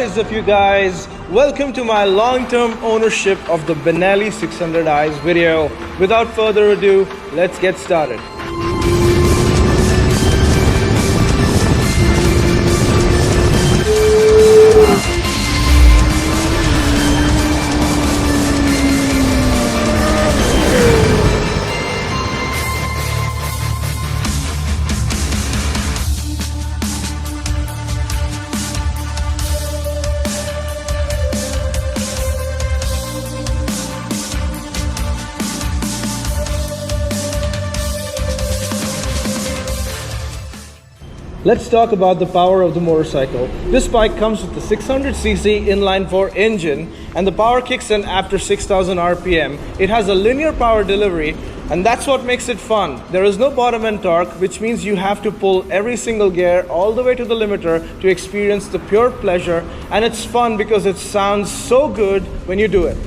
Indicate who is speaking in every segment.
Speaker 1: What is up, you guys? Welcome to my long-term ownership of the Benelli 600i's video. Without further ado, let's get started. Let's talk about the power of the motorcycle. This bike comes with the 600cc inline-4 engine and the power kicks in after 6,000 RPM. It has a linear power delivery and that's what makes it fun. There is no bottom end torque, which means you have to pull every single gear all the way to the limiter to experience the pure pleasure, and it's fun because it sounds so good when you do it.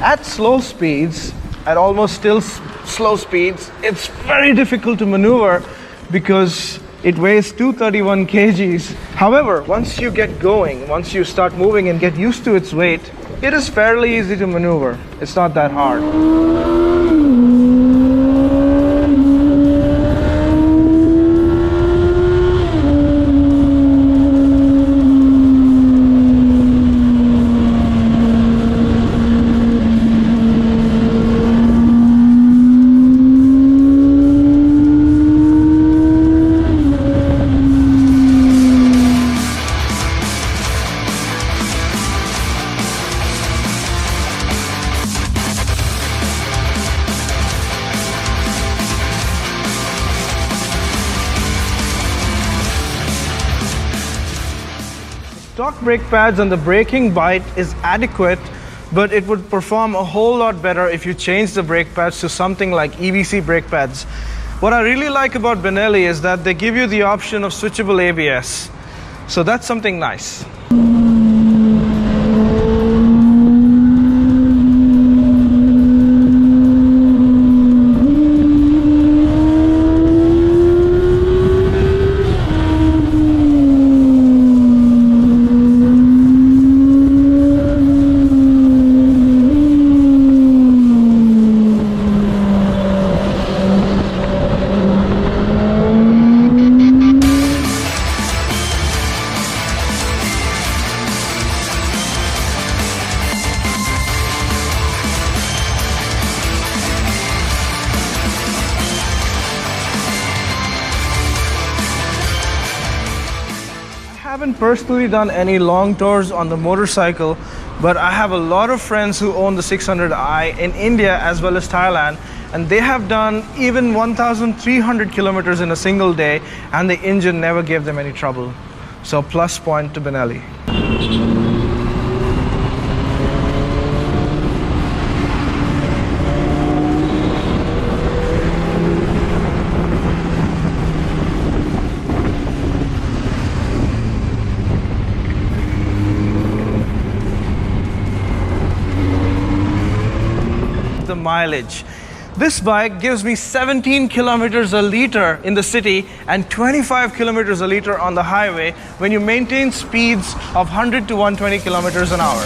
Speaker 1: At slow speeds, at almost still slow speeds, it's very difficult to maneuver because it weighs 231 kgs. However, once you get going, once you start moving and get used to its weight, it is fairly easy to maneuver. It's not that hard. Stock brake pads and the braking bite is adequate, but it would perform a whole lot better if you change the brake pads to something like EBC brake pads. What I really like about Benelli is that they give you the option of switchable ABS. So that's something nice. I haven't personally done any long tours on the motorcycle, but I have a lot of friends who own the 600i in India as well as Thailand, and they have done even 1,300 kilometers in a single day and the engine never gave them any trouble. So plus point to Benelli. The mileage. This bike gives me 17 kilometers a liter in the city and 25 kilometers a liter on the highway when you maintain speeds of 100 to 120 kilometers an hour.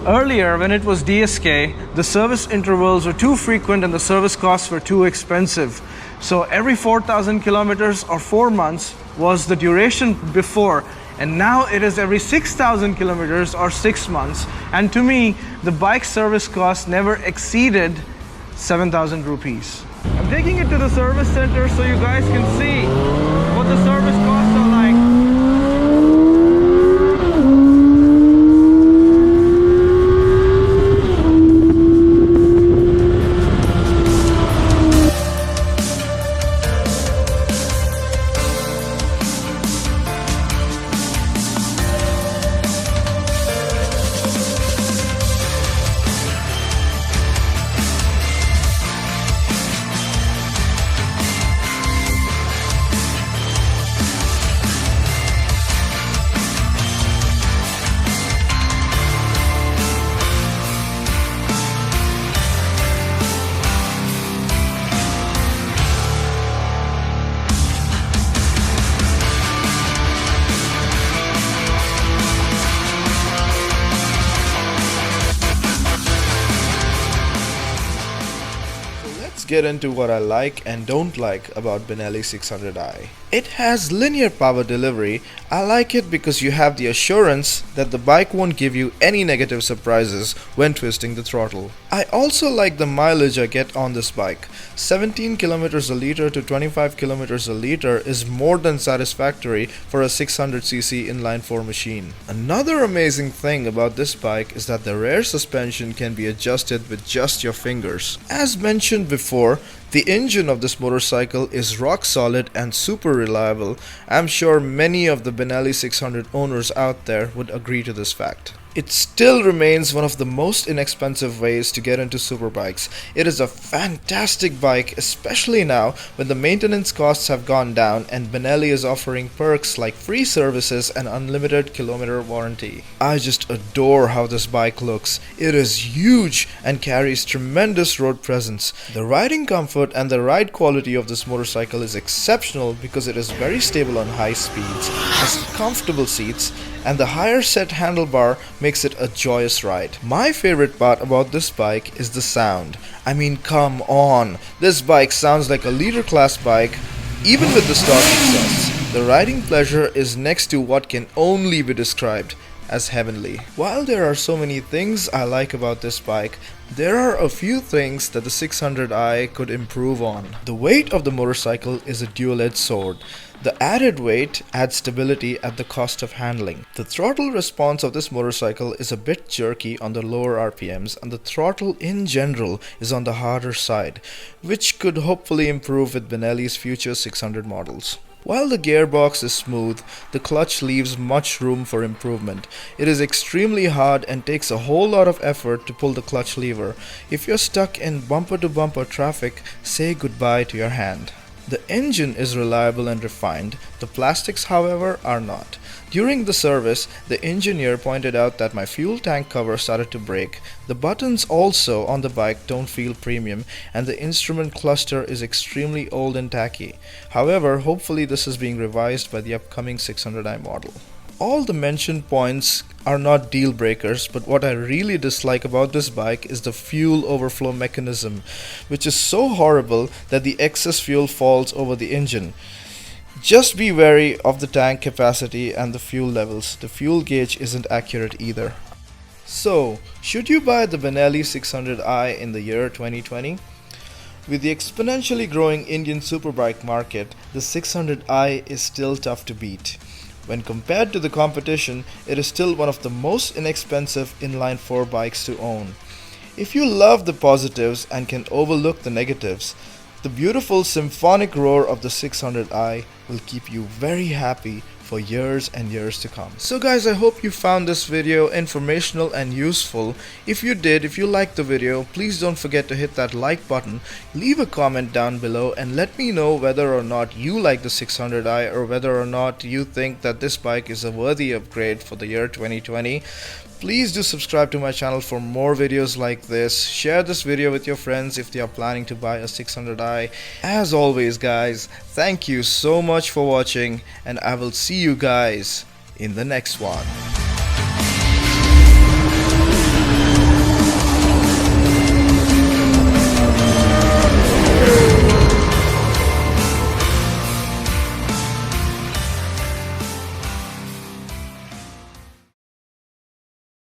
Speaker 1: Earlier, when it was DSK, the service intervals were too frequent and the service costs were too expensive. So every 4,000 kilometers or 4 months was the duration before, and now it is every 6,000 kilometers or 6 months. And to me, the bike service cost never exceeded 7,000 rupees. I'm taking it to the service center so you guys can see what the service costs are like.
Speaker 2: Let's get into what I like and don't like about Benelli 600i. It has linear power delivery. I like it because you have the assurance that the bike won't give you any negative surprises when twisting the throttle. I also like the mileage I get on this bike. 17 kilometers a liter to 25 kilometers a liter is more than satisfactory for a 600cc inline 4 machine. Another amazing thing about this bike is that the rear suspension can be adjusted with just your fingers. As mentioned before, the engine of this motorcycle is rock solid and super reliable. I'm sure many of the Benelli 600 owners out there would agree to this fact. It still remains one of the most inexpensive ways to get into superbikes. It is a fantastic bike, especially now when the maintenance costs have gone down and Benelli is offering perks like free services and unlimited kilometer warranty. I just adore how this bike looks. It is huge and carries tremendous road presence. The riding comfort and the ride quality of this motorcycle is exceptional because it is very stable on high speeds, has comfortable seats, and the higher set handlebar makes it a joyous ride. My favorite part about this bike is the sound. I mean, come on, this bike sounds like a leader class bike even with the stock exhausts. The riding pleasure is next to what can only be described as heavenly. While there are so many things I like about this bike, there are a few things that the 600i could improve on. The weight of the motorcycle is a dual-edged sword. The added weight adds stability at the cost of handling. The throttle response of this motorcycle is a bit jerky on the lower RPMs, and the throttle in general is on the harder side, which could hopefully improve with Benelli's future 600 models. While the gearbox is smooth, the clutch leaves much room for improvement. It is extremely hard and takes a whole lot of effort to pull the clutch lever. If you're stuck in bumper-to-bumper traffic, say goodbye to your hand. The engine is reliable and refined. The plastics, however, are not. During the service, the engineer pointed out that my fuel tank cover started to break. The buttons also on the bike don't feel premium, and the instrument cluster is extremely old and tacky. However, hopefully this is being revised by the upcoming 600i model. All the mentioned points are not deal breakers, but what I really dislike about this bike is the fuel overflow mechanism, which is so horrible that the excess fuel falls over the engine. Just be wary of the tank capacity and the fuel levels. The fuel gauge isn't accurate either. So, should you buy the Benelli 600i in the year 2020? With the exponentially growing Indian superbike market, the 600i is still tough to beat. When compared to the competition, it is still one of the most inexpensive inline 4 bikes to own. If you love the positives and can overlook the negatives, the beautiful symphonic roar of the 600i will keep you very happy for years and years to come. So guys, I hope you found this video informational and useful. If you did, if you liked the video, please don't forget to hit that like button, leave a comment down below and let me know whether or not you like the 600i or whether or not you think that this bike is a worthy upgrade for the year 2020. Please do subscribe to my channel for more videos like this. Share this video with your friends if they are planning to buy a 600i. As always guys, thank you so much for watching and I will see you guys in the next one.